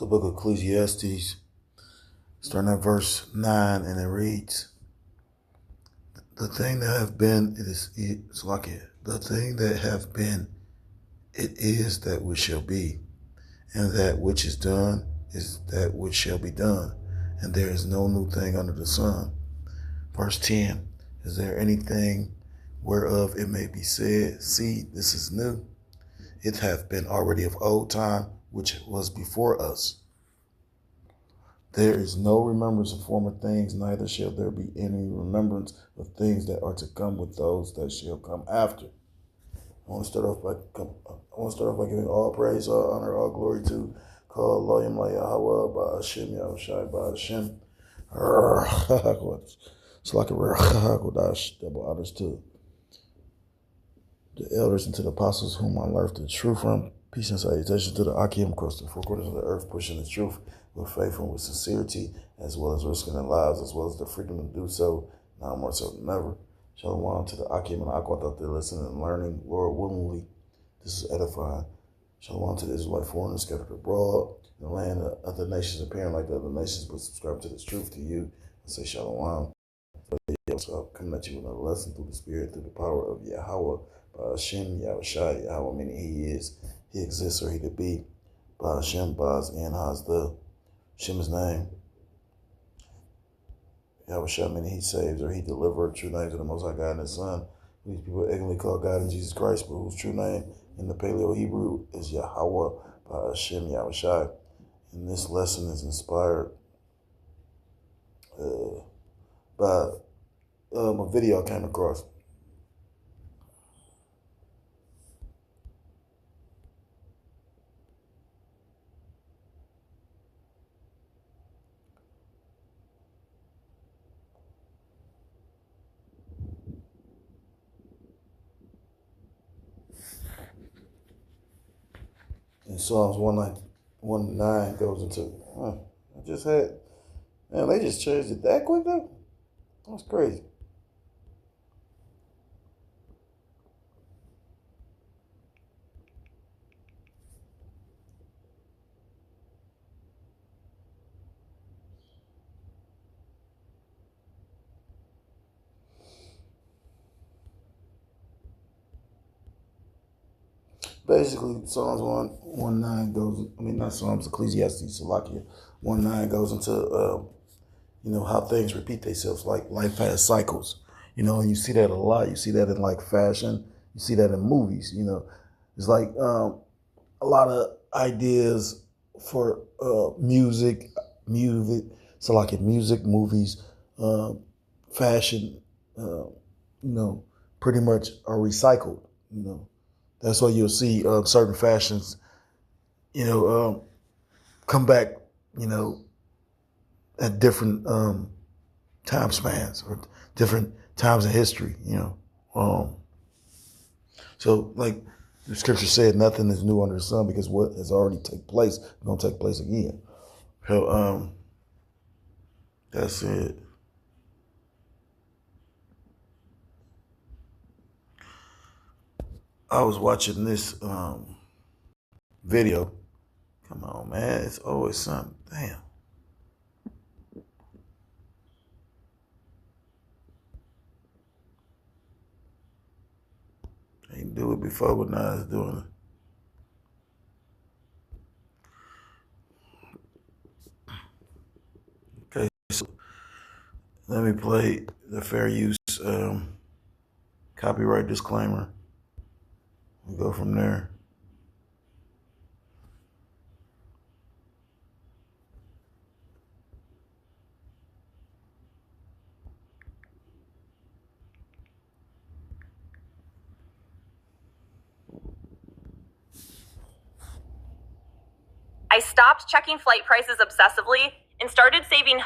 the book of Ecclesiastes, starting at verse 9, and it reads, the thing that have been, it's like it. The thing that have been, it is that which shall be, and that which is done is that which shall be done, and there is no new thing under the sun. Verse 10, is there anything whereof it may be said, see, this is new? It hath been already of old time, which was before us. There is no remembrance of former things, neither shall there be any remembrance of things that are to come with those that shall come after. I want to start off by giving all praise, all honor, all glory to call Loyam Yahweh by Hashem Yahushai by Hashem. It's like a double honors to the elders and to the apostles whom I learned the truth from. Peace and salutation to the Akim across the four corners of the earth, pushing the truth with faith and with sincerity, as well as risking their lives, as well as the freedom to do so, now more so than ever. Shalom to the Akim and Aquat out there listening and learning, Lord willingly. This is edifying. Shalom to the Israelite foreigners scattered abroad, in the land of other nations appearing like the other nations, but subscribe to this truth to you. I say Shalom. So coming at you with another lesson through the Spirit, through the power of Yahweh, by Hashem, Yahushai, Yahweh, meaning He is, He exists, or He to be. By Hashem, Baz, and Haz, the Hashem's name. Yahushai, meaning He saves, or He delivered. True names of the Most High God and His Son. These people ignorantly call God and Jesus Christ, but whose true name in the Paleo Hebrew is Yahweh, by Hashem, Yahushai. And this lesson is inspired by a video I came across. And Psalms 109 goes into, they just changed it that quick though? That's crazy. Basically, Psalms 119 goes, not Psalms, Ecclesiastes, Salakia. 1:9 goes into, how things repeat themselves, like life has cycles, and you see that a lot. You see that in like fashion. You see that in movies, It's like a lot of ideas for music, so like in music, movies, fashion, pretty much are recycled, That's why you'll see certain fashions, come back, at different time spans or different times in history, So like the scripture said, nothing is new under the sun, because what has already taken place is going to take place again. So that's it. I was watching this video. Come on, man. It's always something. Damn. I didn't do it before, but now it's doing it. Okay, so let me play the fair use copyright disclaimer. We go from there. I stopped checking flight prices obsessively and started saving.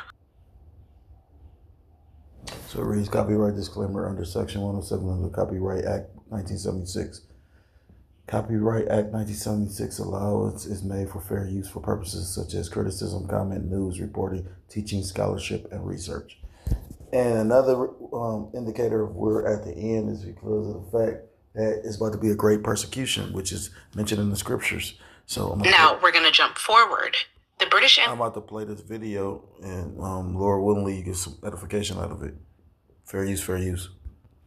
So it reads, copyright disclaimer under Section 107 of the Copyright Act 1976. Copyright Act 1976 allowance is made for fair use for purposes such as criticism, comment, news, reporting, teaching, scholarship, and research. And another indicator of we're at the end is because of the fact that it's about to be a great persecution, which is mentioned in the scriptures. So now we're going to jump forward. The British I'm about to play this video, and Lord willingly, you get some edification out of it. Fair use, fair use.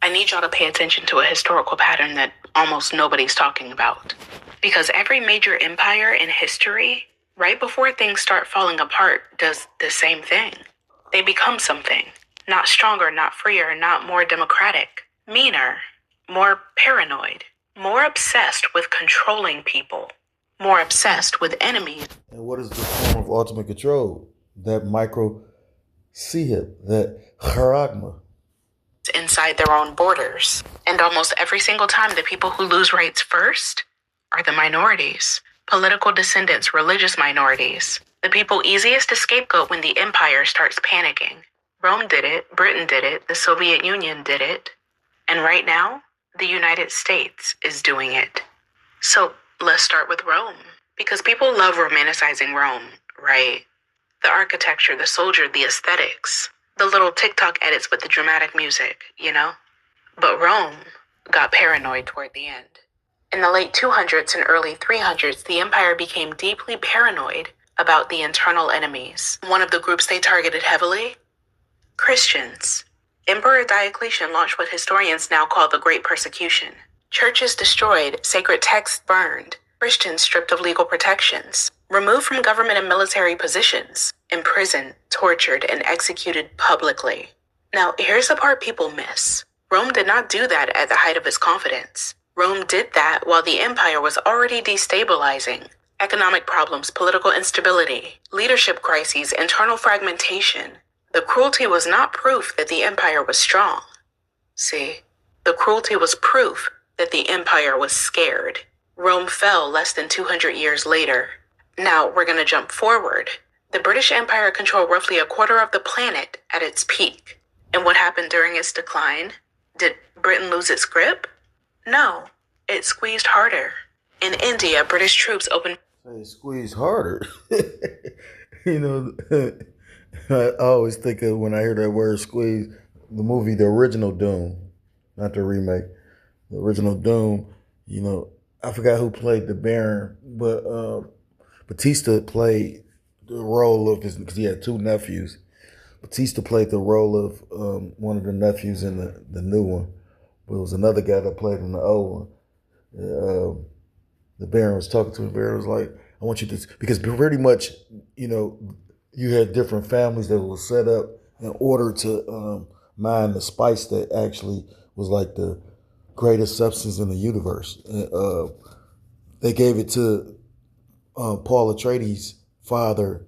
I need y'all to pay attention to a historical pattern that almost nobody's talking about. Because every major empire in history, right before things start falling apart, does the same thing. They become something. Not stronger, not freer, not more democratic. Meaner, more paranoid, more obsessed with controlling people, more obsessed with enemies. And what is the form of ultimate control? That micro that charagma. Inside their own borders. And almost every single time, the people who lose rights first are the minorities, political descendants, religious minorities, the people easiest to scapegoat when the empire starts panicking. Rome did it, Britain did it, the Soviet Union did it, and right now, the United States is doing it. So let's start with Rome, because people love romanticizing Rome, right? The architecture, the soldier, the aesthetics, the little TikTok edits with the dramatic music, you know? But Rome got paranoid toward the end. In the late 200s and early 300s, the empire became deeply paranoid about the internal enemies. One of the groups they targeted heavily? Christians. Emperor Diocletian launched what historians now call the Great Persecution. Churches destroyed, sacred texts burned, Christians stripped of legal protections, removed from government and military positions, imprisoned, tortured, and executed publicly. Now, here's the part people miss. Rome did not do that at the height of its confidence. Rome did that while the empire was already destabilizing. Economic problems, political instability, leadership crises, internal fragmentation. The cruelty was not proof that the empire was strong. See, the cruelty was proof that the empire was scared. Rome fell less than 200 years later. Now we're going to jump forward. The British Empire controlled roughly a quarter of the planet at its peak. And what happened during its decline? Did Britain lose its grip? No, it squeezed harder. In India, British troops opened... Say squeeze harder. You know, I always think of when I hear that word squeeze, the movie, the original Doom, not the remake. The original Doom, you know, I forgot who played the Baron, but Batista played the role of his, because he had two nephews. Batista played the role of one of the nephews in the new one. But it was another guy that played in the old one. The Baron was talking to him. The Baron was like, I want you to, because pretty much, you know, you had different families that were set up in order to mine the spice that actually was like the greatest substance in the universe. They gave it to Paul Atreides' father,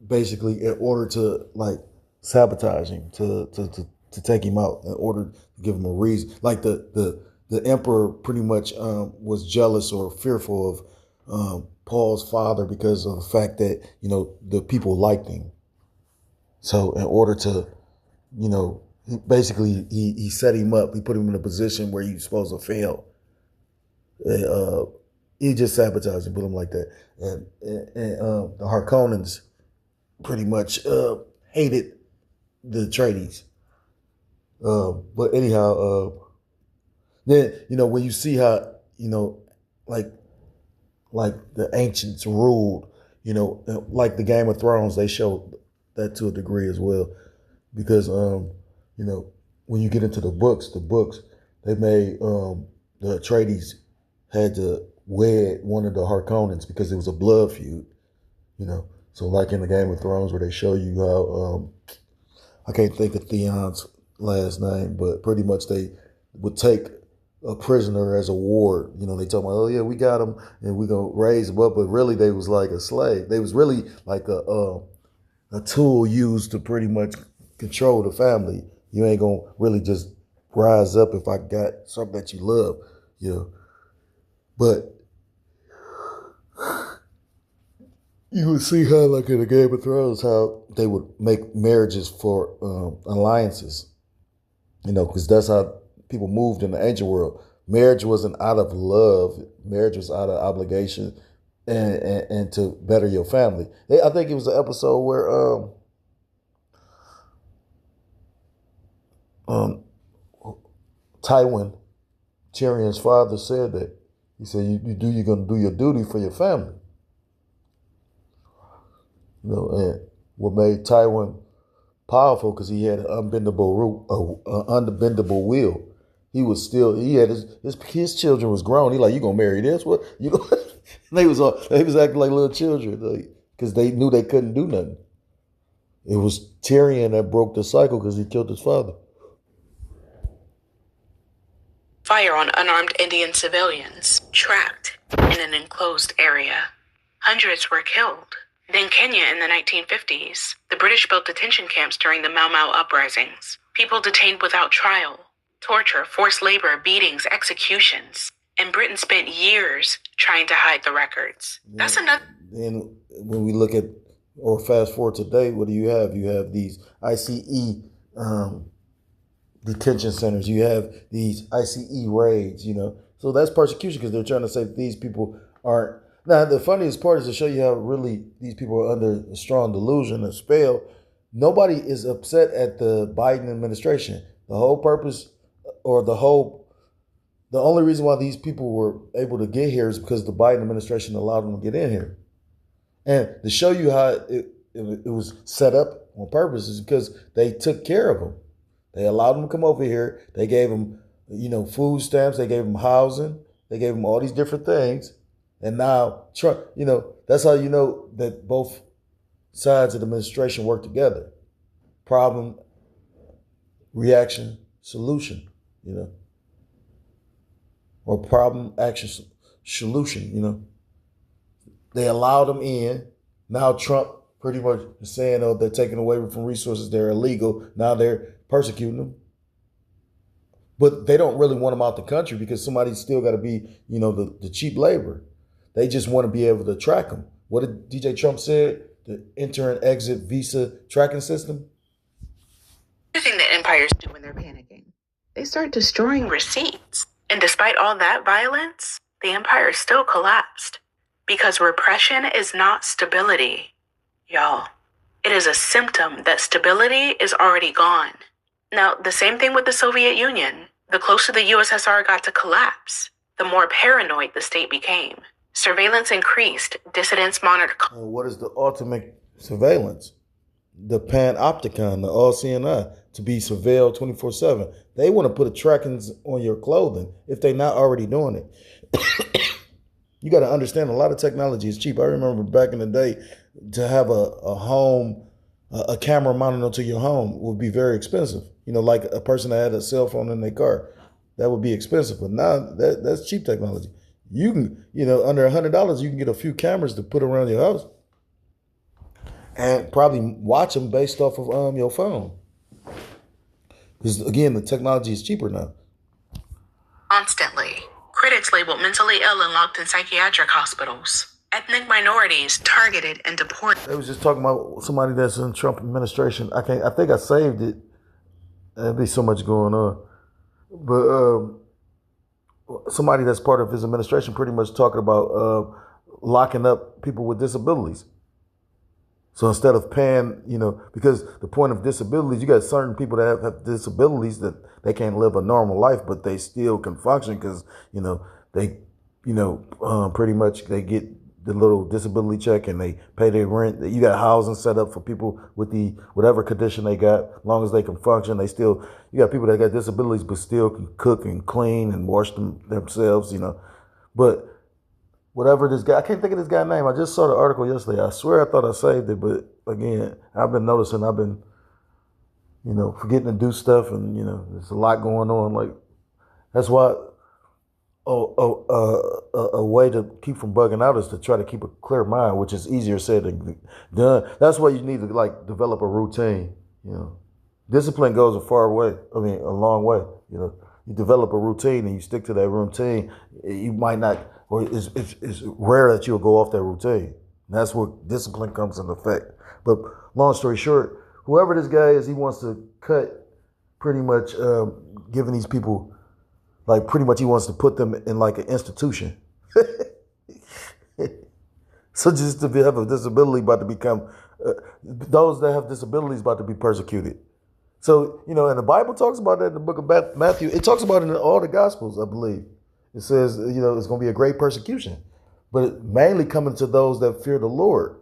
basically in order to like sabotage him, to take him out, in order to give him a reason. Like the emperor pretty much was jealous or fearful of Paul's father because of the fact that, you know, the people liked him. So in order to, you know, basically he set him up. He put him in a position where he was supposed to fail. He just sabotaged him, put him like that. And the Harkonnens pretty much hated the Atreides. But anyhow, then, you know, when you see how, you know, like the ancients ruled, you know, like the Game of Thrones, they showed that to a degree as well. Because, you know, when you get into the books, they made the Atreides had to wed one of the Harkonnens because it was a blood feud, you know. So like in the Game of Thrones where they show you how, I can't think of Theon's last name, but pretty much they would take a prisoner as a ward. You know, they talk about, oh yeah, we got him and we're going to raise him up. But really they was like a slave. They was really like a tool used to pretty much control the family. You ain't going to really just rise up if I got something that you love, you know. But you would see how, like in the Game of Thrones, how they would make marriages for alliances, you know, because that's how people moved in the ancient world. Marriage wasn't out of love. Marriage was out of obligation and to better your family. I think it was an episode where Tywin, Tyrion's father, said that. He said, you're going to do your duty for your family. And what made Tywin powerful because he had an unbendable will. He had his children was grown. He like, you gonna marry this? What you? They was acting like little children because they knew they couldn't do nothing. It was Tyrion that broke the cycle because he killed his father. Fire on unarmed Indian civilians trapped in an enclosed area. Hundreds were killed. Then Kenya in the 1950s. The British built detention camps during the Mau Mau uprisings. People detained without trial. Torture, forced labor, beatings, executions. And Britain spent years trying to hide the records. That's another. Then when we look at, or fast forward today, what do you have? You have these ICE detention centers. You have these ICE raids, So that's persecution because they're trying to say these people aren't. Now, the funniest part is to show you how really these people are under a strong delusion, a spell. Nobody is upset at the Biden administration. The whole purpose or the only reason why these people were able to get here is because the Biden administration allowed them to get in here. And to show you how it was set up on purpose is because they took care of them. They allowed them to come over here. They gave them, food stamps. They gave them housing. They gave them all these different things. And now, Trump, that's how you know that both sides of the administration work together. Problem, reaction, solution, or problem, action, solution, They allowed them in. Now Trump pretty much is saying, they're taking away from resources. They're illegal. Now they're persecuting them. But they don't really want them out the country because somebody's still got to be, the cheap labor. They just want to be able to track them. What did DJ Trump say? The enter and exit visa tracking system? The thing that empires do when they're panicking, they start destroying receipts. And despite all that violence, the empire still collapsed. Because repression is not stability, y'all. It is a symptom that stability is already gone. Now, the same thing with the Soviet Union. The closer the USSR got to collapse, the more paranoid the state became. Surveillance increased, dissidents monitored. What is the ultimate surveillance? The panopticon, the all-seeing eye, to be surveilled 24/7. They want to put a trackings on your clothing if they're not already doing it. You got to understand a lot of technology is cheap. I remember back in the day to have a home, a camera mounted onto your home would be very expensive. Like a person that had a cell phone in their car, that would be expensive. But now that's cheap technology. You can, under $100, you can get a few cameras to put around your house and probably watch them based off of your phone. Because again, the technology is cheaper now. Constantly. Critics labeled mentally ill and locked in psychiatric hospitals. Ethnic minorities targeted and deported. They was just talking about somebody that's in the Trump administration. I think I saved it. There'd be so much going on. But somebody that's part of his administration pretty much talking about locking up people with disabilities. So instead of paying, because the point of disabilities, you got certain people that have disabilities that they can't live a normal life, but they still can function because, they, pretty much they get the little disability check and they pay their rent. You got housing set up for people with the whatever condition they got, as long as they can function. You got people that got disabilities but still can cook and clean and wash themselves, But whatever this guy, I can't think of this guy's name. I just saw the article yesterday. I swear I thought I saved it, but again, I've been noticing I've been, forgetting to do stuff and, there's a lot going on. Like, that's why a way to keep from bugging out is to try to keep a clear mind, which is easier said than done. That's why you need to develop a routine. Discipline goes a long way. You develop a routine and you stick to that routine. You might not, or it's rare that you'll go off that routine. And that's where discipline comes into effect. But long story short, whoever this guy is, he wants to cut pretty much giving these people. Pretty much he wants to put them in an institution. So just to have a disability about to become, those that have disabilities about to be persecuted. So, and the Bible talks about that in the book of Matthew. It talks about it in all the Gospels, I believe. It says, it's going to be a great persecution. But it mainly coming to those that fear the Lord,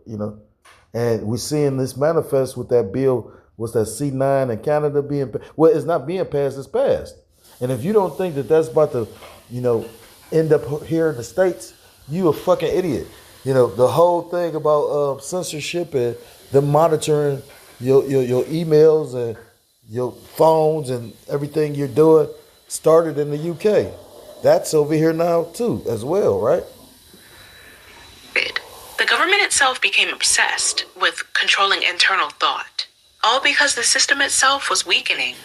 And we're seeing this manifest with that bill. What's that, C9 in Canada being, well, it's not being passed, it's passed. And if you don't think that that's about to, you know, end up here in the States, you a fucking idiot. You know, the whole thing about censorship and them monitoring your emails and your phones and everything you're doing started in the UK. That's over here now too, as well, right? The government itself became obsessed with controlling internal thought, all because the system itself was weakening.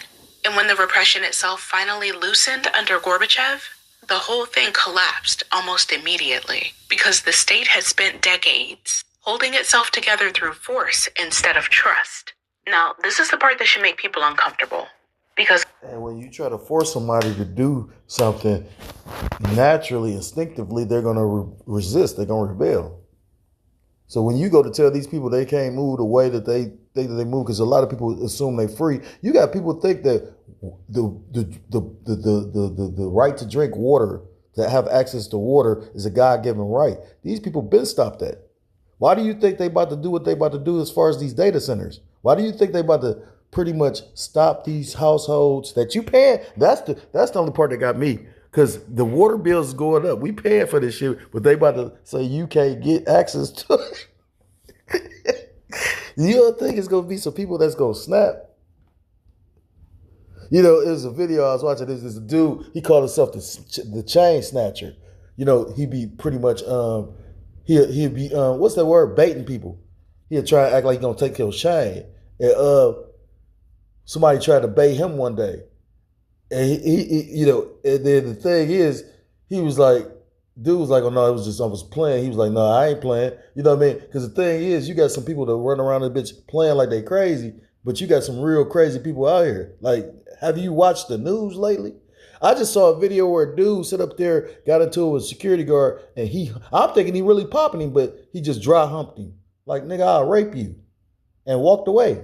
And when the repression itself finally loosened under Gorbachev, the whole thing collapsed almost immediately because the state had spent decades holding itself together through force instead of trust. Now, this is the part that should make people uncomfortable because... And when you try to force somebody to do something, naturally, instinctively, they're going to resist. They're going to rebel. So when you go to tell these people they can't move the way that they think that they move, because a lot of people assume they're free. You got people think that the right to drink water, to have access to water, is a God-given right. These people been stopped that. Why do you think they about to do what they about to do as far as these data centers? Why do you think they about to pretty much stop these households that you paying? That's the only part that got me. Because the water bills is going up. We paying for this shit, but they about to say you can't get access to it. You don't think it's going to be some people that's going to snap? You know, it was a video I was watching. There's a dude, he called himself the chain snatcher. You know, he'd be pretty much, he'd be, what's that word? Baiting people. He'd try to act like he's going to take your chain. And somebody tried to bait him one day. And he, you know, and then the thing is, he was like, dude was like, oh no, it was just, I was playing. He was like, no, I ain't playing. You know what I mean? Because the thing is, you got some people that run around the bitch playing like they crazy, but you got some real crazy people out here. Like, have you watched the news lately? I just saw a video where a dude sit up there, got into it with a security guard, and I'm thinking he really popping him, but he just dry humped him. Like, nigga, I'll rape you. And walked away.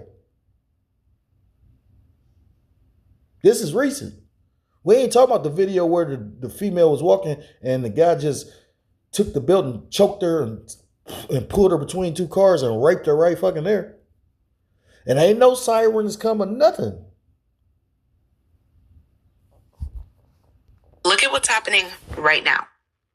This is recent. We ain't talking about the video where the female was walking and the guy just took the belt and choked her and pulled her between two cars and raped her right fucking there. And ain't no sirens coming, nothing. Look at what's happening right now.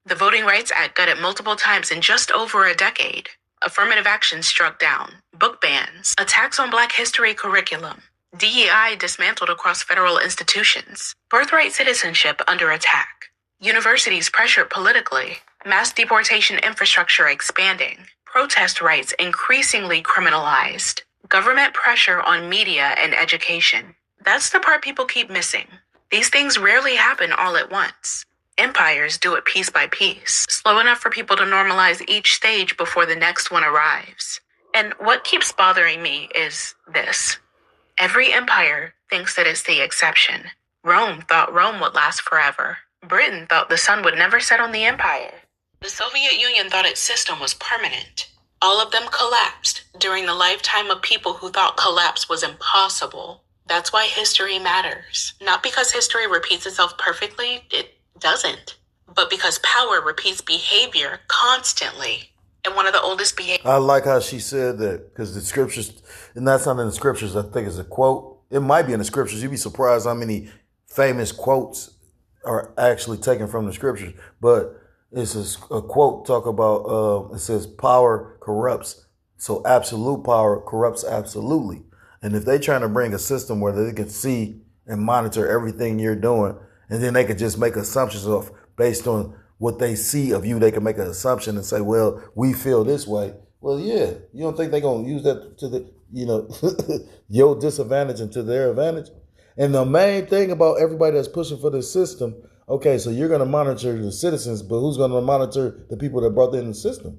The Voting Rights Act gutted multiple times in just over a decade. Affirmative action struck down. Book bans. Attacks on Black history curriculum. DEI dismantled across federal institutions. Birthright citizenship under attack. Universities pressured politically. Mass deportation infrastructure expanding. Protest rights increasingly criminalized. Government pressure on media and education. That's the part people keep missing. These things rarely happen all at once. Empires do it piece by piece, slow enough for people to normalize each stage before the next one arrives. And what keeps bothering me is this. Every empire thinks that it's the exception. Rome thought Rome would last forever. Britain thought the sun would never set on the empire. The Soviet Union thought its system was permanent. All of them collapsed during the lifetime of people who thought collapse was impossible. That's why history matters. Not because history repeats itself perfectly, it doesn't. But because power repeats behavior constantly. And one of the oldest behaviors... I like how she said that, because the scriptures, and that's not in the scriptures, I think it's a quote. It might be in the scriptures. You'd be surprised how many famous quotes are actually taken from the scriptures. But it's a quote talk about, it says, power corrupts. So absolute power corrupts absolutely. And if they're trying to bring a system where they can see and monitor everything you're doing, and then they could just make assumptions of based on what they see of you, they can make an assumption and say, well, we feel this way. Well, yeah, you don't think they're going to use that to the, you know, your disadvantage and to their advantage? And the main thing about everybody that's pushing for this system, okay, so you're going to monitor the citizens, but who's going to monitor the people that brought in the system?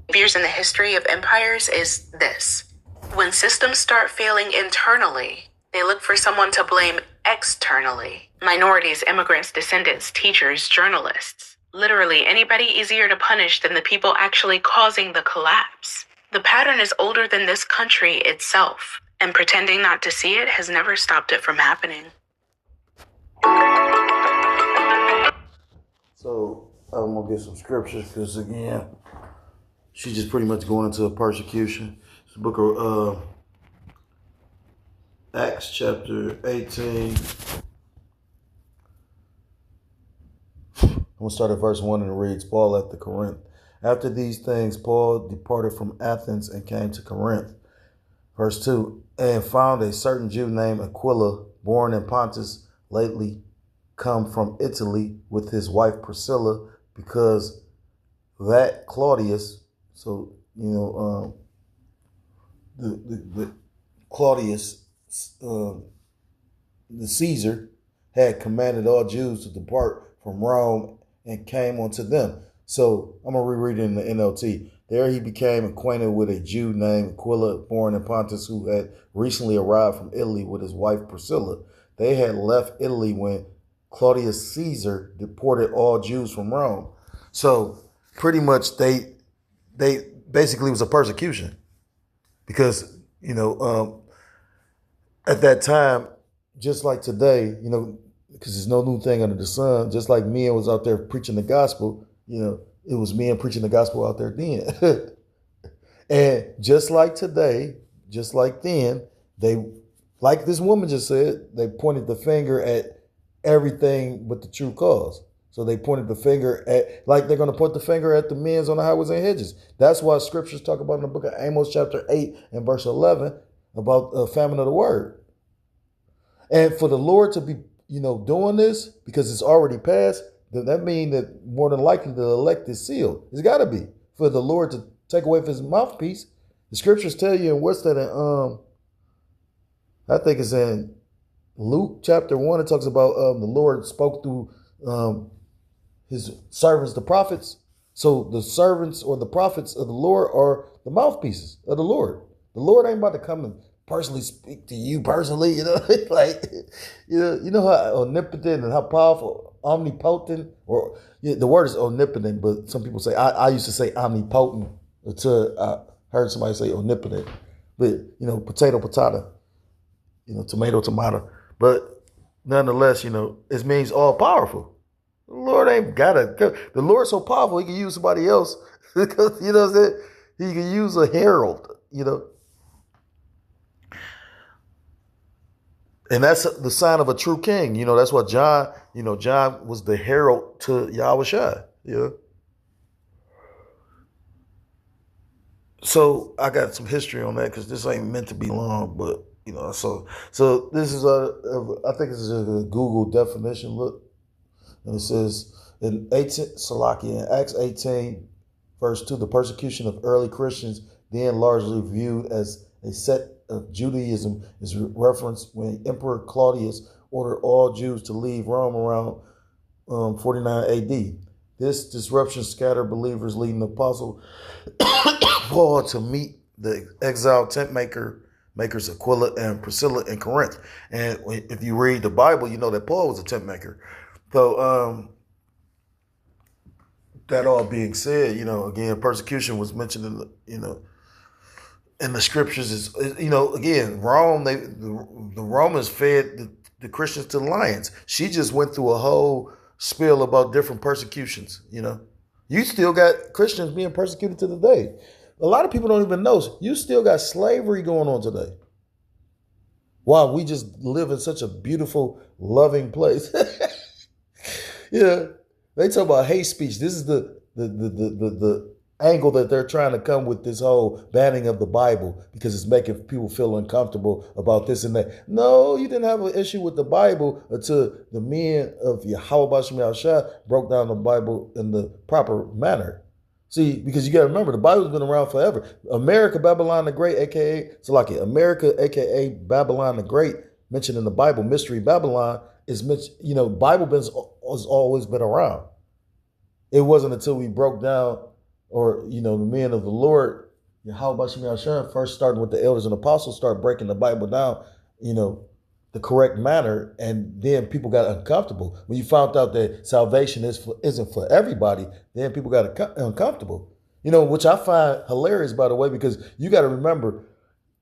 Behaviors in the history of empires is this. When systems start failing internally, they look for someone to blame externally. Minorities, immigrants, descendants, teachers, journalists. Literally anybody easier to punish than the people actually causing the collapse. The pattern is older than this country itself, and pretending not to see it has never stopped it from happening. So I'm going to get some scriptures because, again, She's just pretty much going into a persecution. It's the book of Acts chapter 18. I'm going to start at verse 1 and it reads, Paul at the Corinth. After these things, Paul departed from Athens and came to Corinth. Verse 2, and found a certain Jew named Aquila, born in Pontus, lately come from Italy with his wife Priscilla, because that Claudius, so, the Claudius, the Caesar, had commanded all Jews to depart from Rome and came unto them. So I'm going to reread it in the NLT. There he became acquainted with a Jew named Aquila, born in Pontus, who had recently arrived from Italy with his wife Priscilla. They had left Italy when Claudius Caesar deported all Jews from Rome. So pretty much they basically was a persecution because, at that time, just like today, because there's no new thing under the sun, just like men was out there preaching the gospel, it was men preaching the gospel out there then. And just like today, just like then, they, like this woman just said, they pointed the finger at everything but the true cause. So they pointed the finger at, like they're going to point the finger at the men on the highways and hedges. That's why scriptures talk about in the book of Amos chapter 8 and verse 11 about the famine of the word. And for the Lord to be, doing this because it's already passed, then that means that more than likely the elect is sealed. It's got to be for the Lord to take away his mouthpiece. The scriptures tell you, and what's that in, I think it's in Luke chapter 1, it talks about the Lord spoke through his servants, the prophets. So the servants or the prophets of the Lord are the mouthpieces of the Lord. The Lord ain't about to come and personally speak to you personally, like, how omnipotent and how powerful, omnipotent, or the word is omnipotent, but some people say, I used to say omnipotent until I heard somebody say omnipotent, but, potato, tomato. But nonetheless, it means all powerful. The Lord ain't the Lord's so powerful, he can use somebody else. Because, what I'm saying? He can use a herald, And that's the sign of a true king. That's what John, John was the herald to Yahushua. So I got some history on that because this ain't meant to be long, but, so this is I think this is a Google definition. Look, and it says in Acts 18, verse 2, the persecution of early Christians, then largely viewed as a set of Judaism, is referenced when Emperor Claudius ordered all Jews to leave Rome around 49 AD. This disruption scattered believers, leading the apostle Paul to meet the exiled tent makers Aquila and Priscilla in Corinth. And if you read the Bible, you know that Paul was a tent maker. So that all being said, again, persecution was mentioned in the, and the scriptures is, again, Rome, the Romans fed the Christians to the lions. She just went through a whole spiel about different persecutions, You still got Christians being persecuted to the day. A lot of people don't even know. You still got slavery going on today. Wow, we just live in such a beautiful, loving place. They talk about hate speech. This is the angle that they're trying to come with this whole banning of the Bible because it's making people feel uncomfortable about this and that. No, you didn't have an issue with the Bible until the men of Yahweh Shem Yahushua broke down the Bible in the proper manner. See, because you got to remember, the Bible's been around forever. America, Babylon the Great, a.k.a. America, a.k.a. Babylon the Great, mentioned in the Bible, Mystery Babylon, is mentioned, Bible has always been around. It wasn't until we broke down, or, the men of the Lord, Yahweh Shem Yahushua, first starting with the elders and apostles, start breaking the Bible down, the correct manner, and then people got uncomfortable. When you found out that salvation isn't for everybody, then people got uncomfortable. Which I find hilarious, by the way, because you got to remember,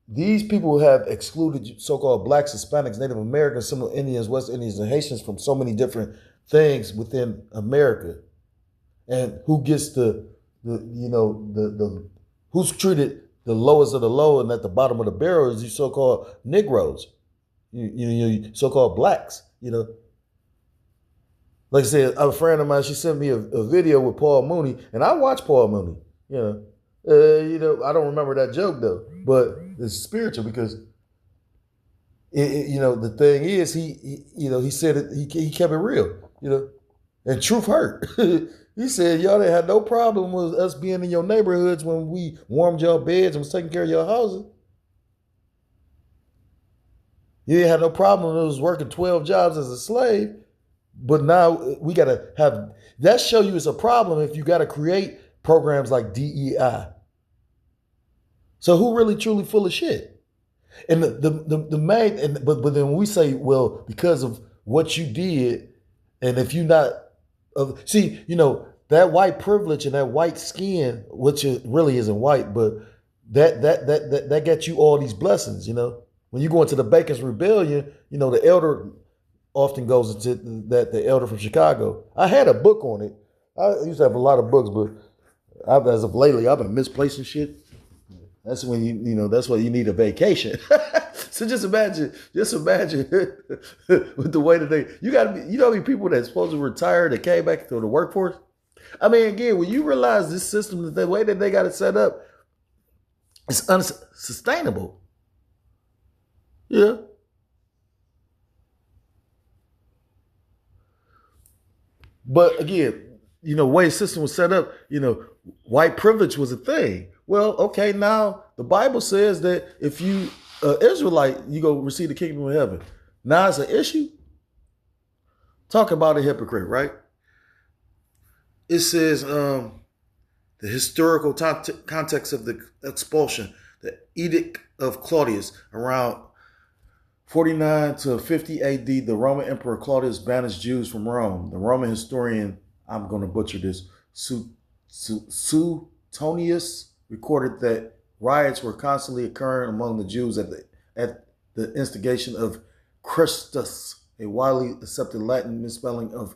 these people have excluded so-called blacks, Hispanics, Native Americans, Seminole Indians, West Indians, and Haitians from so many different things within America. And who gets to the who's treated the lowest of the low and at the bottom of the barrel is these so-called Negroes, so-called blacks. Like I said, a friend of mine, she sent me a video with Paul Mooney, and I watched Paul Mooney. I don't remember that joke though, but it's spiritual because the thing is he said it, he kept it real, and truth hurt. He said y'all didn't have no problem with us being in your neighborhoods when we warmed your beds and was taking care of your houses. You didn't have no problem when it was working 12 jobs as a slave. But now we got to have, that show you it's a problem if you got to create programs like DEI. So who really truly full of shit? And the main, but then when we say, well, because of what you did, and if you not, that white privilege and that white skin, which really isn't white, but that got you all these blessings, When you go into the Bacon's Rebellion, the elder often goes into that, the elder from Chicago. I had a book on it. I used to have a lot of books, but as of lately, I've been misplacing shit. That's when that's why you need a vacation. So just imagine with the way that you gotta be, how many people that's supposed to retire that came back to the workforce? I mean, again, when you realize this system, the way that they got it set up, it's unsustainable. Yeah. But again, the way the system was set up, white privilege was a thing. Well, okay, now the Bible says that if you Israelite, you go receive the kingdom of heaven. Now it's an issue. Talk about a hypocrite, right? It says the historical context of the expulsion, the Edict of Claudius, around 49 to 50 AD, the Roman Emperor Claudius banished Jews from Rome. The Roman historian, I'm going to butcher this, Suetonius, recorded that riots were constantly occurring among the Jews at the instigation of Christus, a widely accepted Latin misspelling of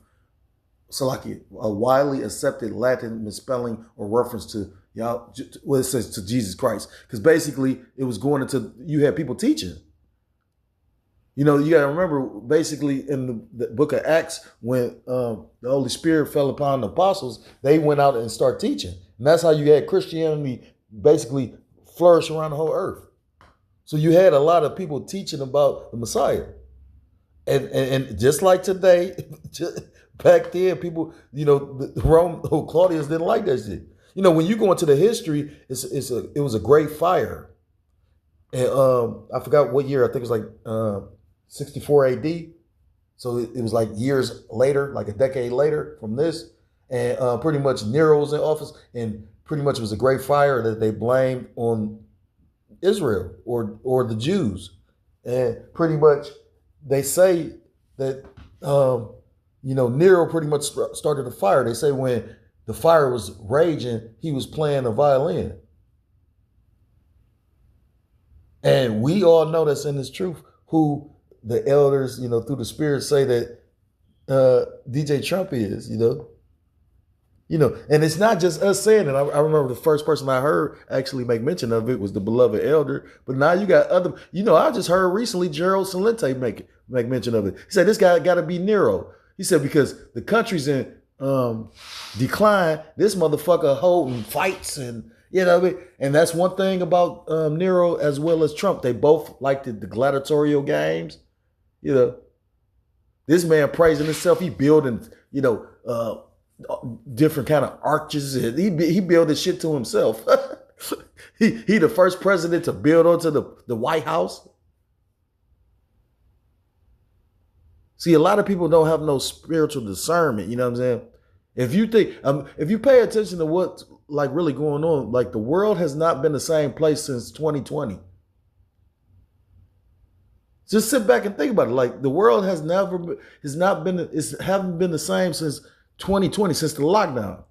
Salakia, a widely accepted Latin misspelling or reference to it says to Jesus Christ. Because basically it was going into, you had people teaching. You got to remember, basically, in the book of Acts, when the Holy Spirit fell upon the apostles, they went out and started teaching. And that's how you had Christianity basically flourish around the whole earth. So you had a lot of people teaching about the Messiah. And just like today, back then, people, Claudius didn't like that shit. When you go into the history, it was a great fire. And I forgot what year, I think it was like 64 AD. So it was like years later, like a decade later from this. And pretty much Nero was in office, and pretty much it was a great fire that they blamed on Israel or the Jews. And pretty much they say that, Nero pretty much started a fire. They say when the fire was raging, he was playing a violin. And we all know that's in this truth who the elders, through the Spirit say that DJ Trump is, and it's not just us saying it. I remember the first person I heard actually make mention of it was the beloved elder. But now you got other, I just heard recently Gerald Celente make mention of it. He said, this guy got to be Nero. He said, because the country's in decline, this motherfucker holding fights and, and that's one thing about Nero as well as Trump. They both liked the gladiatorial games. This man praising himself. He building, different kind of arches. He built this shit to himself. he the first president to build onto the White House. See, a lot of people don't have no spiritual discernment. You know what I'm saying? If you think, if you pay attention to what's like really going on, like the world has not been the same place since 2020. Just sit back and think about it. Like the world haven't been the same since 2020, since the lockdown.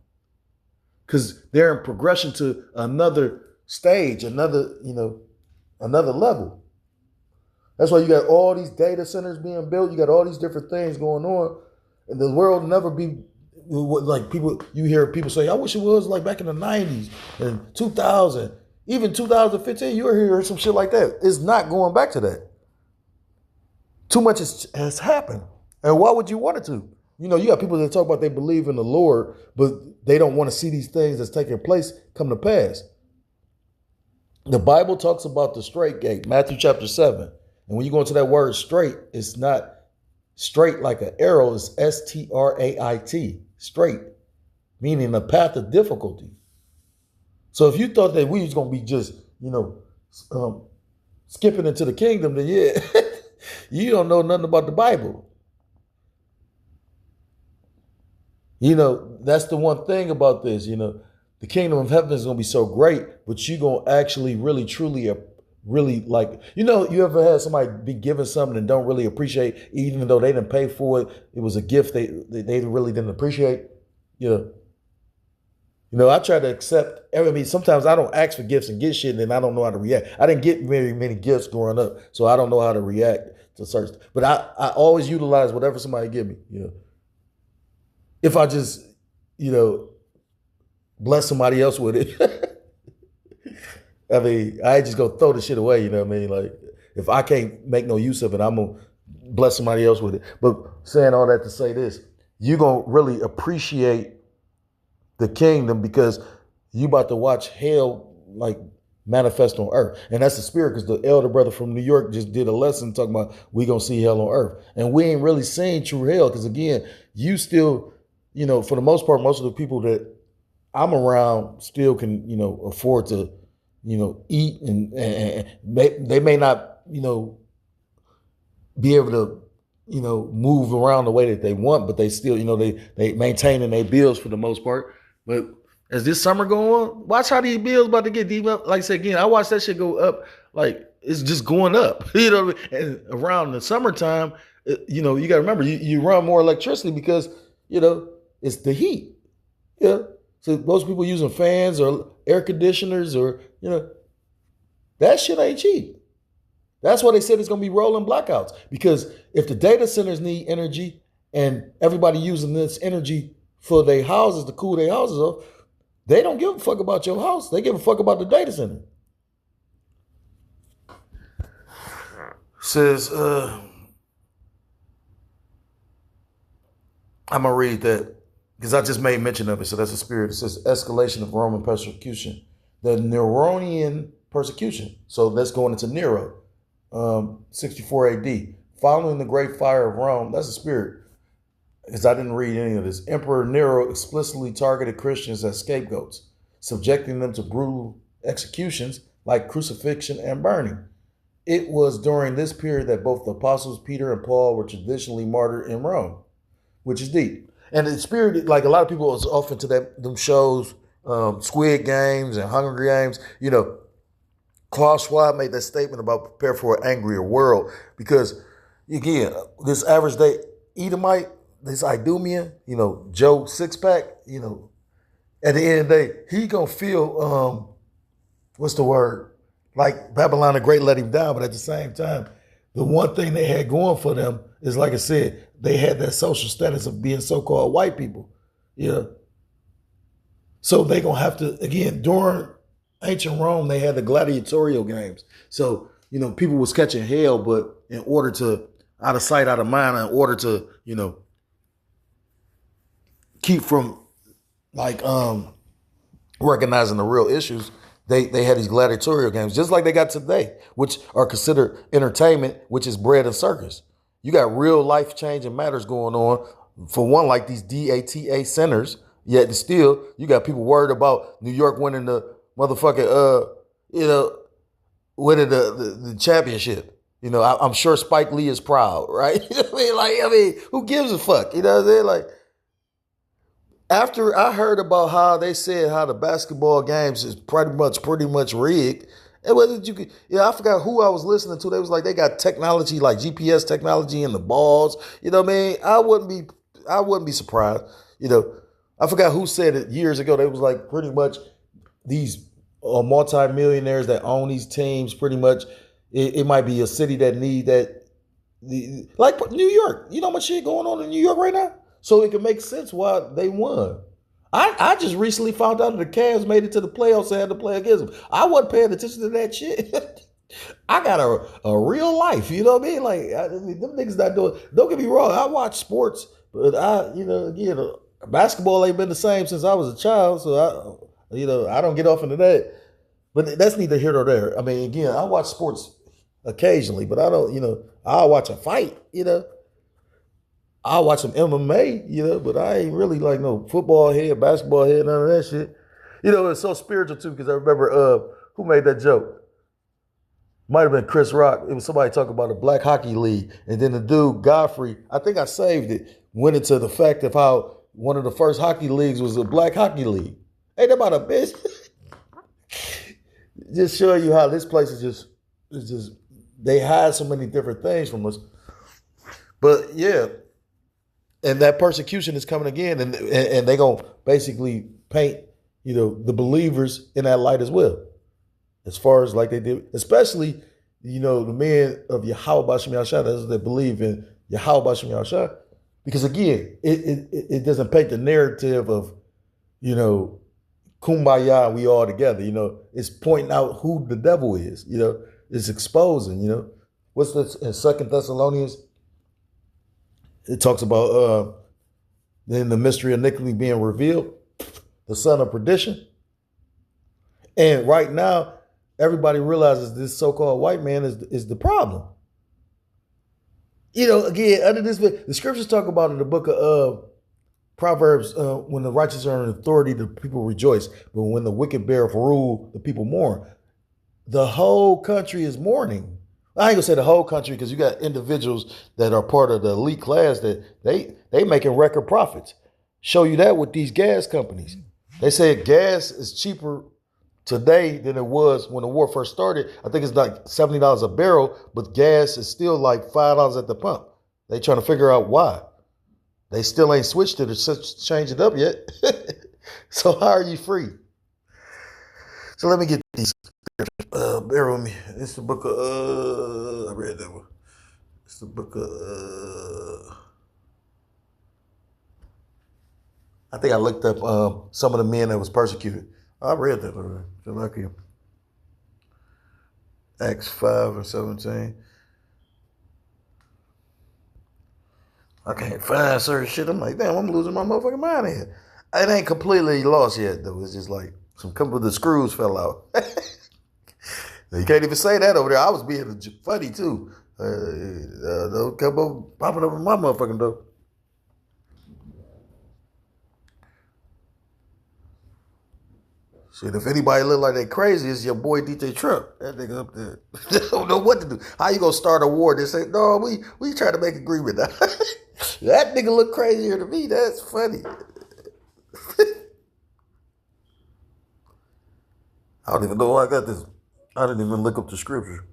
Because they're in progression to another stage, another level. That's why you got all these data centers being built. You got all these different things going on. And the world will never be like people, you hear people say, I wish it was like back in the 90s and 2000, even 2015, you hear some shit like that. It's not going back to that. Too much has happened. And why would you want it to? You got people that talk about they believe in the Lord, but they don't want to see these things that's taking place come to pass. The Bible talks about the straight gate, Matthew chapter 7. And when you go into that word straight, it's not straight like an arrow, it's S-T-R-A-I-T, straight, meaning a path of difficulty. So if you thought that we was going to be just, skipping into the kingdom, then yeah, you don't know nothing about the Bible. That's the one thing about this, the kingdom of heaven is going to be so great, but you're going to actually really, truly, really like, you ever had somebody be given something and don't really appreciate, even though they didn't pay for it. It was a gift they really didn't appreciate. I try to accept. Sometimes I don't ask for gifts and get shit, and then I don't know how to react. I didn't get very many gifts growing up, so I don't know how to react to certain. But I always utilize whatever somebody give me. If I just, bless somebody else with it. I just go throw the shit away, Like, if I can't make no use of it, I'm going to bless somebody else with it. But saying all that to say this, you're going to really appreciate the kingdom because you about to watch hell, like, manifest on earth. And that's the spirit, because the elder brother from New York just did a lesson talking about we going to see hell on earth. And we ain't really seeing true hell because, again, you still, for the most part, most of the people that I'm around still can, afford to, eat and they may not, be able to, move around the way that they want, but they still, they maintaining their bills for the most part. But as this summer go on, watch how these bills about to get deep up. Like I said, again, I watch that shit go up. Like, it's just going up, and around the summertime, you got to remember, you run more electricity because, it's the heat. Yeah. So most people using fans or air conditioners or, that shit ain't cheap. That's why they said it's going to be rolling blackouts. Because if the data centers need energy and everybody using this energy for their houses to cool their houses off, they don't give a fuck about your house. They give a fuck about the data center. Says, I'm going to read that because I just made mention of it. So that's the spirit. It says escalation of Roman persecution. The Neronian persecution. So that's going into Nero, 64 AD. Following the great fire of Rome, that's the spirit. Because I didn't read any of this. Emperor Nero explicitly targeted Christians as scapegoats, subjecting them to brutal executions like crucifixion and burning. It was during this period that both the apostles Peter and Paul were traditionally martyred in Rome, which is deep. And the spirit, like a lot of people was off into them shows, Squid Games and Hunger Games. Klaus Schwab made that statement about prepare for an angrier world because, again, this average day Edomite, this Idumean, Joe Sixpack, at the end of the day, he gonna feel, what's the word? Like Babylon the Great let him down, but at the same time, the one thing they had going for them is, like I said, they had that social status of being so-called white people. So they gonna have to, again, during ancient Rome, they had the gladiatorial games. So, people was catching hell, but in order to, out of sight, out of mind, in order to, keep from like recognizing the real issues, they had these gladiatorial games, just like they got today, which are considered entertainment, which is bread and circus. You got real life changing matters going on. For one, like these DATA centers, yet still you got people worried about New York winning the motherfucking winning the championship. I'm sure Spike Lee is proud, right? Who gives a fuck? You know what I'm saying? Like, after I heard about how they said how the basketball games is pretty much rigged, and whether you could, I forgot who I was listening to. They was like, they got technology like GPS technology in the balls. You know what I mean? I wouldn't be surprised. I forgot who said it years ago. They was like, pretty much these multi-millionaires that own these teams. Pretty much, it might be a city that need that. Like New York. You know how much shit going on in New York right now? So it can make sense why they won. I just recently found out that the Cavs made it to the playoffs and had to play against them. I wasn't paying attention to that shit. I got a real life, you know what I mean? Like, them niggas not doing. Don't get me wrong, I watch sports, but again, basketball ain't been the same since I was a child, so I don't get off into that. But that's neither here nor there. I mean, again, I watch sports occasionally, but I don't, I'll watch a fight, I'll watch some MMA, but I ain't really like no football head, basketball head, none of that shit. It's so spiritual too, because I remember who made that joke? Might have been Chris Rock. It was somebody talking about a black hockey league. And then the dude, Godfrey, I think I saved it, went into the fact of how one of the first hockey leagues was a black hockey league. Ain't that about a bitch? Just showing you how this place is just, they hide so many different things from us. But yeah, and that persecution is coming again, and they gonna basically paint, the believers in that light as well. As far as like they did, especially, the men of Yahweh B'Shem Yahshua, those that believe in Yahweh B'Shem Yahshua. Because again, it doesn't paint the narrative of, kumbaya, we all together, it's pointing out who the devil is, it's exposing, what's this in 2 Thessalonians? It talks about then the mystery of iniquity being revealed, the son of perdition. And right now, everybody realizes this so-called white man is the problem. Again, under this, the scriptures talk about in the book of Proverbs, when the righteous are in authority, the people rejoice. But when the wicked beareth rule, the people mourn. The whole country is mourning. I ain't gonna say the whole country, because you got individuals that are part of the elite class that they making record profits. Show you that with these gas companies. They say gas is cheaper today than it was when the war first started. I think it's like $70 a barrel, but gas is still like $5 at the pump. They trying to figure out why. They still ain't switched it or changed it up yet. So how are you free? So let me get these. Bear with me. It's the book of, I read that one. It's the book of, I think I looked up some of the men that was persecuted. I read that already. So lucky. Acts 5 and 17. I can't find certain shit. I'm like, damn, I'm losing my motherfucking mind here. It ain't completely lost yet, though. It's just like some couple of the screws fell out. You can't even say that over there. I was being funny, too. Don't come up popping up in my motherfucking door. Shit, if anybody look like they crazy, it's your boy DJ Trump. That nigga up there. Don't know what to do. How you gonna start a war? They say, no, we try to make agreement now. That nigga look crazier to me. That's funny. I don't even know why I got this. I didn't even look up the scripture.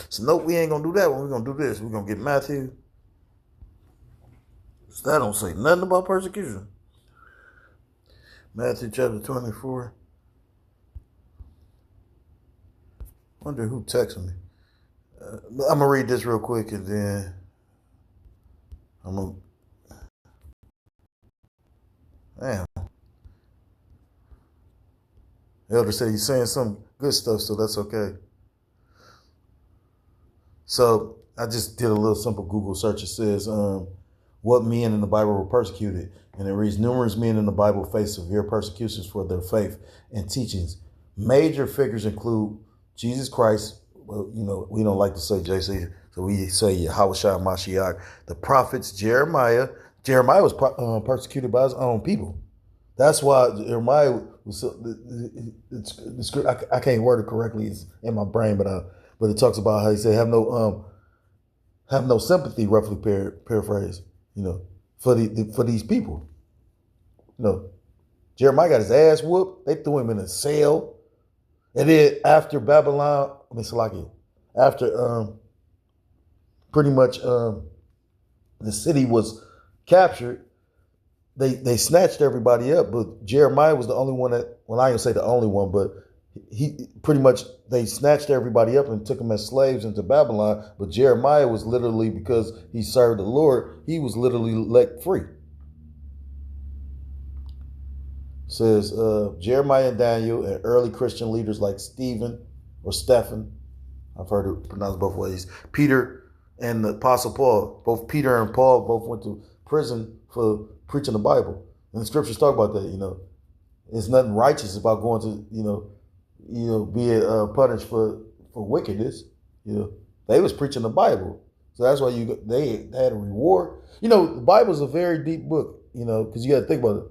So nope, we ain't gonna do that one. We're gonna do this. We're gonna get Matthew. So that don't say nothing about persecution. Matthew chapter 24. Wonder who texted me. I'm going to read this real quick and then I'm going to... Damn. Elder said he's saying some good stuff, so that's okay. So I just did a little simple Google search. It says, what men in the Bible were persecuted? And it reads, numerous men in the Bible face severe persecutions for their faith and teachings. Major figures include Jesus Christ. Well, we don't like to say JC, so we say Yahweh Mashiach. The prophets, Jeremiah. Jeremiah was persecuted by his own people. That's why Jeremiah was. I can't word it correctly. It's in my brain, but it talks about how he said have no sympathy. Roughly paraphrase. For these people. Jeremiah got his ass whooped. They threw him in a cell. And then after Babylon, after pretty much the city was captured, they snatched everybody up. But Jeremiah was the only one that, well, I ain't gonna say the only one, but he pretty much, they snatched everybody up and took them as slaves into Babylon. But Jeremiah was literally, because he served the Lord, he was literally let free. It says Jeremiah and Daniel and early Christian leaders like Stephen or Stephen, I've heard it pronounced both ways, Peter and the Apostle Paul. Both Peter and Paul both went to prison for preaching the Bible. And the scriptures talk about that, There's nothing righteous about going to, being punished for wickedness. They was preaching the Bible. So that's why they had a reward. The Bible is a very deep book, because you got to think about it.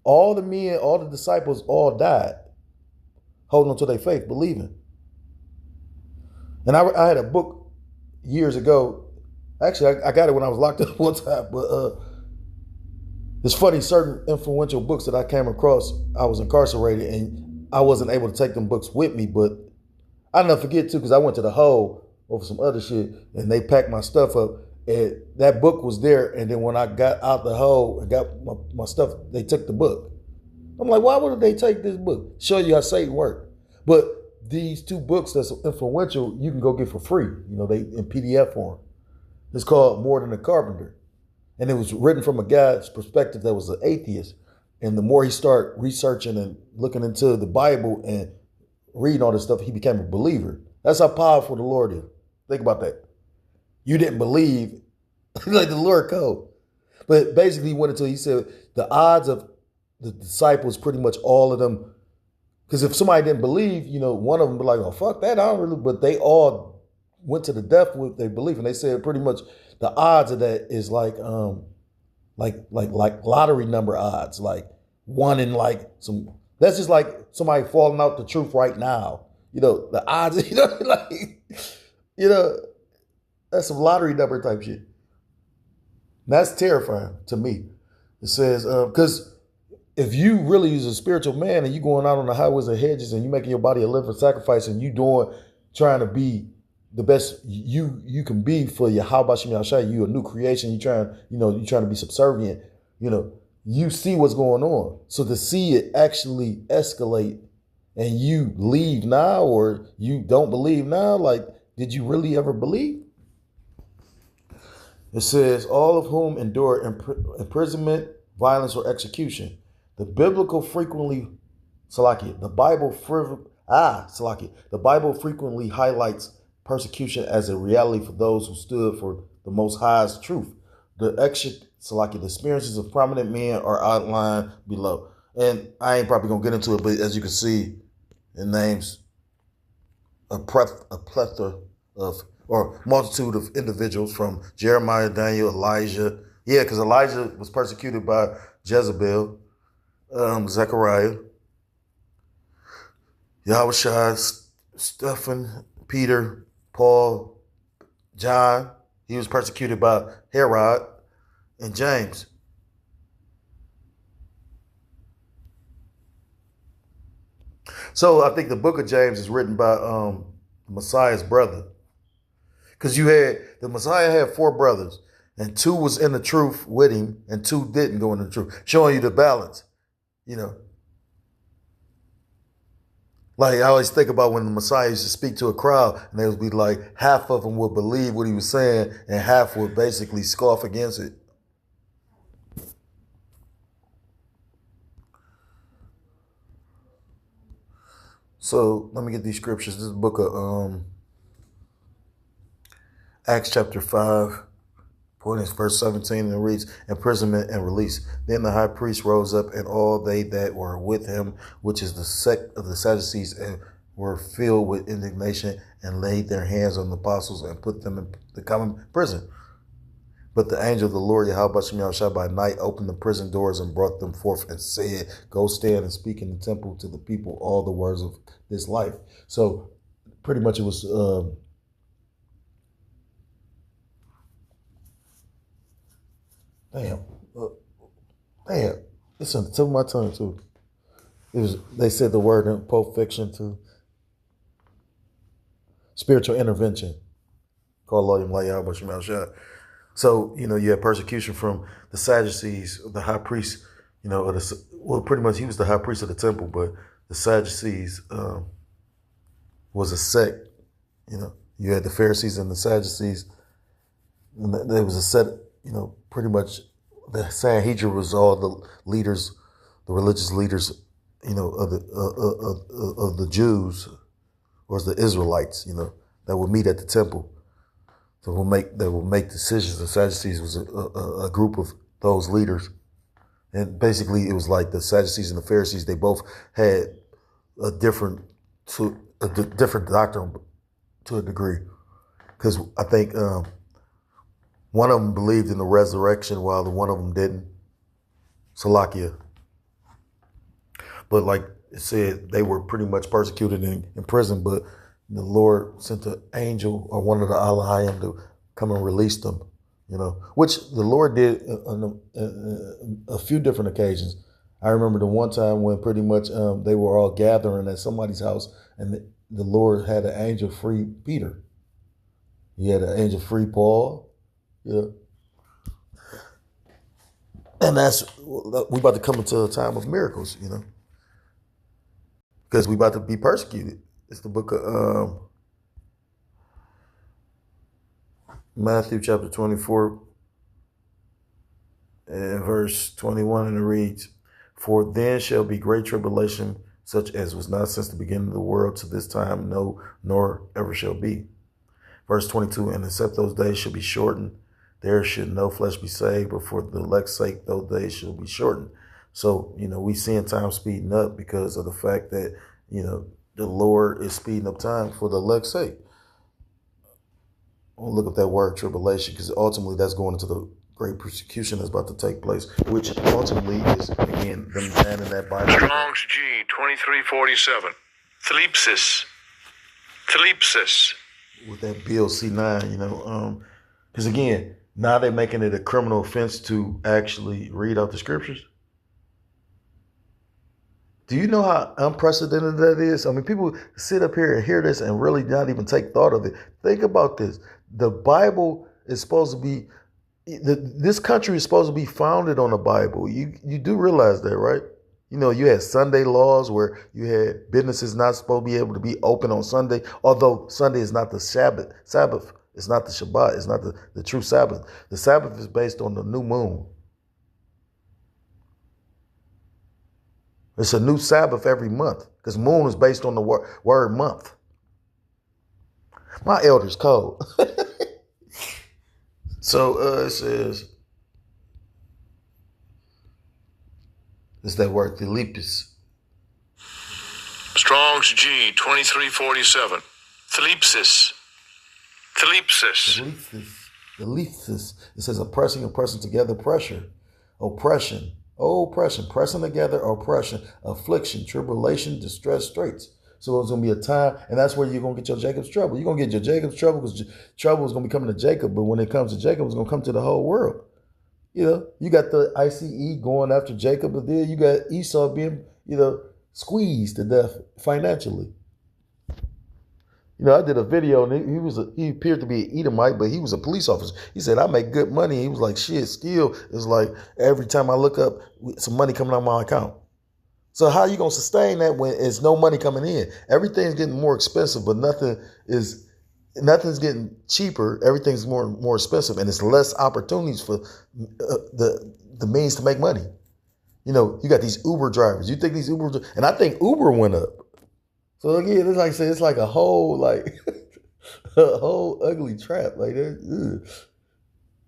All the men, all the disciples all died holding on to their faith, believing. And I had a book years ago. Actually, I got it when I was locked up one time. But it's funny, certain influential books that I came across, I was incarcerated and I wasn't able to take them books with me. But I'll never forget, too, because I went to the hole over some other shit and they packed my stuff up. And that book was there. And then when I got out the hole and got my stuff, they took the book. I'm like, why would they take this book? Show you how Satan worked. But these two books that's influential, you can go get for free. They in PDF form. It's called More Than a Carpenter. And it was written from a guy's perspective that was an atheist. And the more he started researching and looking into the Bible and reading all this stuff, he became a believer. That's how powerful the Lord is. Think about that. You didn't believe, like the Lord code. But basically he said the odds of the disciples, pretty much all of them, because if somebody didn't believe, one of them would be like, oh, fuck that, I don't really, but they all went to the death with their belief. And they said pretty much the odds of that is like lottery number odds, like one in like some, that's just like somebody falling out the truth right now. The odds, that's some lottery number type shit. That's terrifying to me. It says, because if you really is a spiritual man and you going out on the highways and hedges and you making your body a living sacrifice and you trying to be the best you can be for your how about you a new creation, you trying to be subservient, you see what's going on. So to see it actually escalate and you leave now or you don't believe now, like, did you really ever believe? It says, all of whom endure imprisonment, violence, or execution. The Bible frequently highlights persecution as a reality for those who stood for the Most High's truth. The experiences of prominent men are outlined below. And I ain't probably going to get into it, but as you can see, it names a plethora of, or multitude of individuals from Jeremiah, Daniel, Elijah. Yeah, because Elijah was persecuted by Jezebel, Zechariah, Yahushua, Stephen, Peter, Paul, John. He was persecuted by Herod and James. So I think the book of James is written by Messiah's brother. Because the Messiah had 4 brothers, and 2 was in the truth with him, and 2 didn't go in the truth, showing you the balance, Like I always think about when the Messiah used to speak to a crowd, and they would be like, half of them would believe what he was saying, and half would basically scoff against it. So let me get these scriptures. This is the book of Acts chapter 5, point is verse 17, and it reads, imprisonment and release. Then the high priest rose up, and all they that were with him, which is the sect of the Sadducees, and were filled with indignation, and laid their hands on the apostles and put them in the common prison. But the angel of the Lord, Yahushua by night, opened the prison doors and brought them forth and said, go stand and speak in the temple to the people all the words of this life. So pretty much it was... Damn. It's on the tip of my tongue too. They said the word in Pulp Fiction too. Spiritual intervention. Called Loyam Layah. So, you had persecution from the Sadducees, the high priest, pretty much he was the high priest of the temple, but the Sadducees was a sect. You had the Pharisees and the Sadducees. And there was a set. Pretty much the Sanhedrin was all the leaders, the religious leaders, of the Jews, or the Israelites, that would meet at the temple. That will make decisions. The Sadducees was a group of those leaders. And basically, it was like the Sadducees and the Pharisees. They both had a different doctrine to a degree, because I think one of them believed in the resurrection while the one of them didn't. Salakia. But like it said, they were pretty much persecuted in prison. But the Lord sent an angel or one of the Alahayim to come and release them. Which the Lord did on a few different occasions. I remember the one time when pretty much they were all gathering at somebody's house, and the Lord had an angel free Peter. He had an angel free Paul. Yeah. And we about to come into a time of miracles, because we about to be persecuted. It's the book of Matthew chapter 24 and verse 21, and it reads, "For then shall be great tribulation, such as was not since the beginning of the world to this time, no, nor ever shall be." Verse 22, "And except those days shall be shortened, there should no flesh be saved, but for the elect's sake, those days shall be shortened." So, we seeing time speeding up because of the fact that, the Lord is speeding up time for the elect's sake. I'll look up that word tribulation, because ultimately that's going into the great persecution that's about to take place, which ultimately is, again, them man in that Bible. Strong's G 2347. Thlipsis. With that Bill C9, because again, now they're making it a criminal offense to actually read out the scriptures. Do you know how unprecedented that is? I mean, people sit up here and hear this and really not even take thought of it. Think about this. The Bible is supposed to be, this country is supposed to be founded on the Bible. You do realize that, right? You had Sunday laws where you had businesses not supposed to be able to be open on Sunday, although Sunday is not the Sabbath. It's not the Shabbat. It's not the true Sabbath. The Sabbath is based on the new moon. It's a new Sabbath every month, because moon is based on the word month. My elder's cold. So it says, it's that word, Thlipsis. Strong's G 2347. Thlipsis. Thlipsis. It says oppressing and pressing together, pressure, oppression, pressing together, oppression, affliction, tribulation, distress, straits. So it's going to be a time, and that's where you're going to get your Jacob's trouble. You're going to get your Jacob's trouble, because trouble is going to be coming to Jacob, but when it comes to Jacob, it's going to come to the whole world. You got the ICE going after Jacob, but then you got Esau being, squeezed to death financially. I did a video, and he appeared to be an Edomite, but he was a police officer. He said, "I make good money." He was like, "Shit, still, it's like every time I look up, some money coming out of my account." So how are you going to sustain that when there's no money coming in? Everything's getting more expensive, but nothing's getting cheaper. Everything's more expensive, and it's less opportunities for the means to make money. You got these Uber drivers. You think these and I think Uber went up. So again, it's like I said, it's like a whole a whole ugly trap. Like that.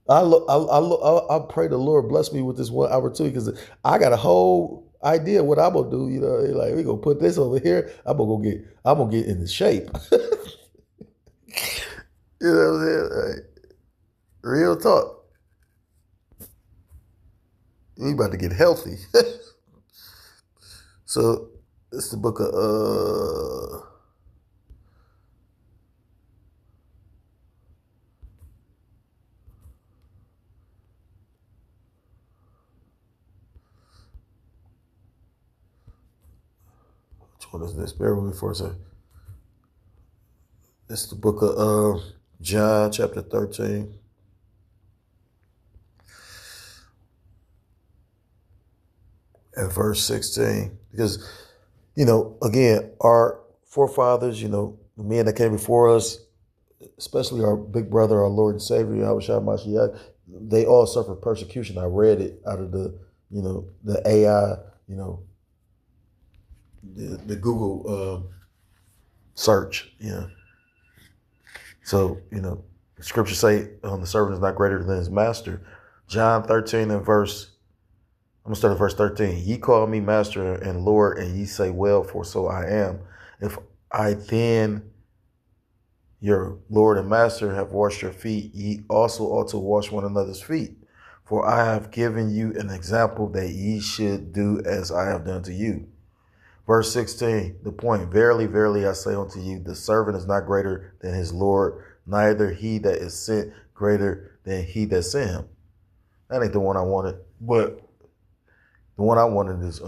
I pray the Lord bless me with this one opportunity, because I got a whole idea what I'm gonna do. Like, we gonna put this over here. I'm gonna get into shape. What I'm saying? Like, real talk. We about to get healthy. So it's the book of which one is this? Bear with me for a second. It's the book of John chapter 13. And verse 16. Because, Again, our forefathers, the men that came before us, especially our big brother, our Lord and Savior, Yahushua Mashiach, they all suffered persecution. I read it out of the AI, the Google search, So, the scriptures say the servant is not greater than his master. John 13 and I'm going to start at verse 13. Ye call me master and Lord, and ye say, well, for so I am. If I then, your Lord and master, have washed your feet, ye also ought to wash one another's feet. For I have given you an example that ye should do as I have done to you. Verse 16, the point, verily, verily, I say unto you, the servant is not greater than his Lord, neither he that is sent greater than he that sent him. That ain't the one I wanted, but the one I wanted is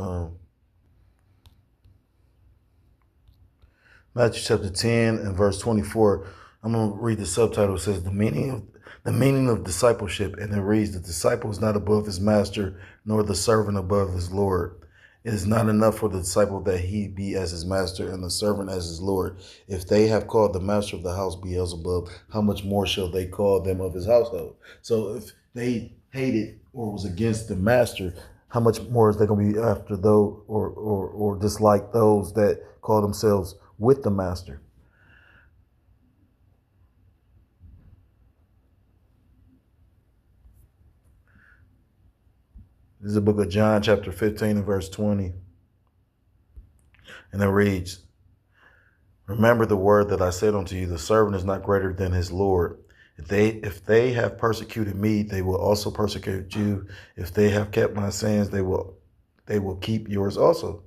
Matthew chapter 10 and verse 24. I'm going to read the subtitle. It says, the meaning of discipleship, and it reads, the disciple is not above his master, nor the servant above his Lord. It is not enough for the disciple that he be as his master and the servant as his Lord. If they have called the master of the house Beelzebub, how much more shall they call them of his household? So if they hated or was against the master, how much more is they going to be after those or dislike those that call themselves with the master? This is the book of John, chapter 15 and verse 20. And it reads, remember the word that I said unto you, the servant is not greater than his Lord. If they have persecuted me, they will also persecute you. If they have kept my sayings, they will keep yours also.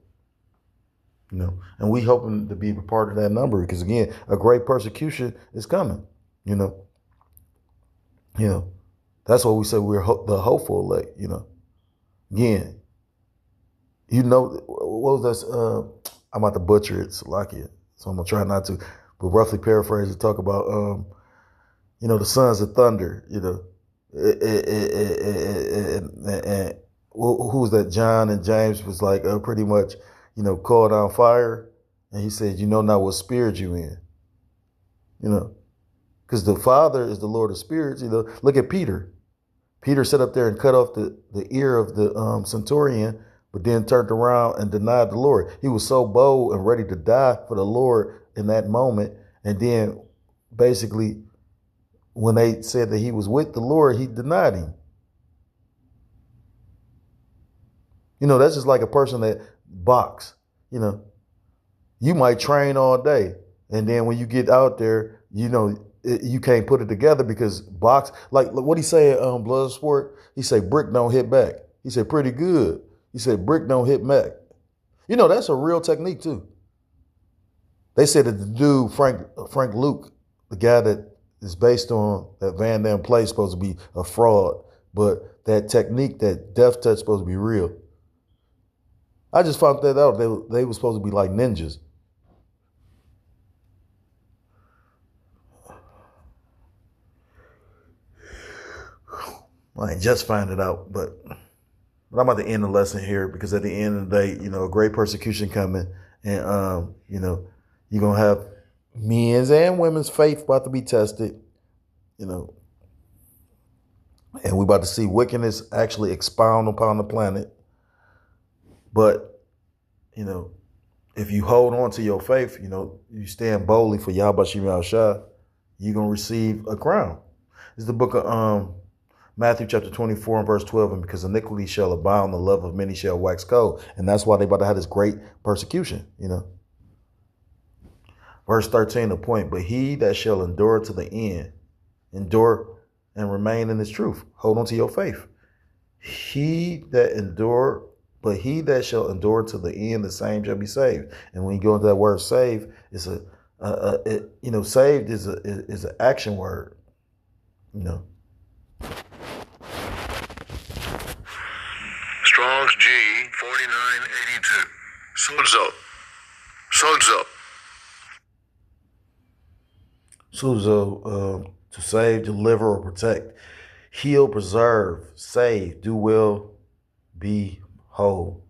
And we hoping to be a part of that number, because again, a great persecution is coming. That's why we say we're the hopeful elect. Again, what was that? I'm about to butcher it, Salakia, so I'm gonna try not to, but roughly paraphrase and talk about, the sons of thunder. And who was that? John and James was like pretty much, called down fire, and he said, not what spirit you in, because the Father is the Lord of spirits. Look at Peter. Peter sat up there and cut off the ear of the centurion, but then turned around and denied the Lord. He was so bold and ready to die for the Lord in that moment. And then basically, when they said that he was with the Lord, he denied him. That's just like a person that box. You might train all day, and then when you get out there, you can't put it together because box, like what he say, Bloodsport, he say brick don't hit back. He said pretty good. He said brick don't hit back. That's a real technique too. They said that the dude, Frank Luke, the guy that is based on that Van Damme play, is supposed to be a fraud, but that technique, that death touch, is supposed to be real. I just found that out. They were supposed to be like ninjas. I ain't just find it out, but I'm about to end the lesson here, because at the end of the day, a great persecution coming, and you're gonna have men's and women's faith about to be tested, and we're about to see wickedness actually expound upon the planet. But if you hold on to your faith, you stand boldly for Yahweh Shem Yahushua, you're gonna receive a crown. It's the book of Matthew chapter 24 and verse 12, and because iniquity shall abound, the love of many shall wax cold. And that's why they about to have this great persecution, Verse 13, the point, but he that shall endure to the end, endure and remain in his truth. Hold on to your faith. But he that shall endure to the end, the same shall be saved. And when you go into that word save, it's saved is an action word, Strong's G 4982. Sozo. Suzo, to save, deliver, or protect, heal, preserve, save, do well, be whole.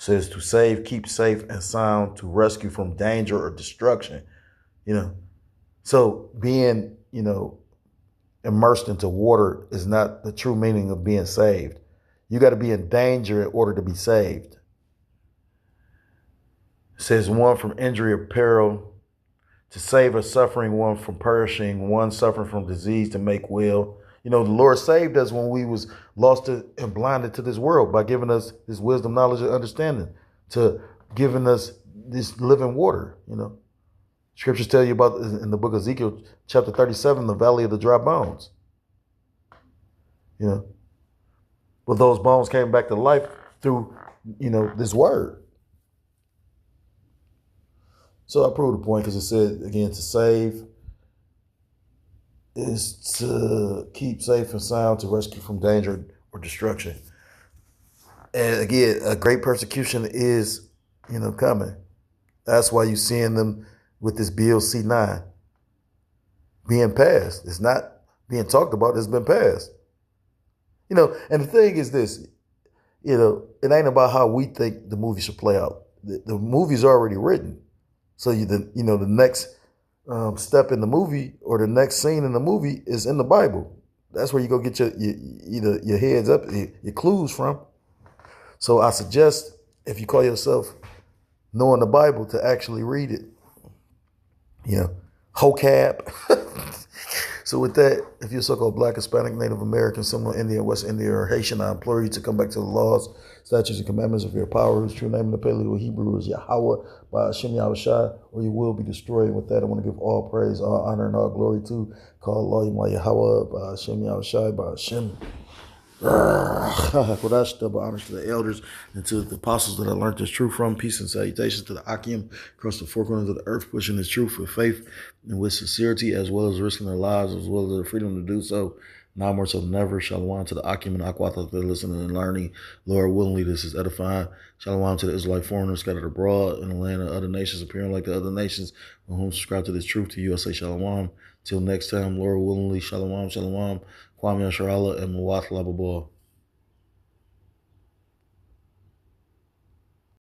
says to save, keep safe and sound, to rescue from danger or destruction. You know, so being, immersed into water is not the true meaning of being saved. You got to be in danger in order to be saved. It says one from injury or peril, to save a suffering one from perishing, one suffering from disease to make well. The Lord saved us when we was lost and blinded to this world by giving us this wisdom, knowledge, and understanding, to giving us this living water. Scriptures tell you about, in the book of Ezekiel, chapter 37, the valley of the dry bones. But those bones came back to life through, this word. So I proved the point because it said, again, to save is to keep safe and sound, to rescue from danger or destruction. And again, a great persecution is, coming. That's why you're seeing them with this Bill C-9 being passed. It's not being talked about, it's been passed. And the thing is this, it ain't about how we think the movie should play out. The movie's already written. So the next step in the movie or the next scene in the movie is in the Bible. That's where you go get your heads up, your clues from. So I suggest, if you call yourself knowing the Bible, to actually read it. Hocab. So with that, if you're so-called Black, Hispanic, Native American, Seminole Indian, West Indian, or Haitian, I implore you to come back to the laws, statutes, and commandments of your power, whose true name in the Paleo Hebrew is Yahweh, by Hashem Yahushai, or you will be destroyed. And with that, I want to give all praise, all honor, and all glory to call Allah Yahweh, by Hashem Yahushai, by Hashem. Double honors to the elders and to the apostles that I learned this truth from. Peace and salutations to the Akim across the four corners of the earth, pushing this truth with faith and with sincerity, as well as risking their lives, as well as the freedom to do so. Now more so than ever. Shalom to the Akim and Akwatha that are listening and learning. Lord, willingly this is edifying. Shalom to the Israelite foreigners scattered abroad in the land of other nations, appearing like the other nations, with whom subscribe to this truth. To you I say shalom. Till next time, Lord, willingly, shalom, shalom. Kwame Asharala and Mawat Lababah.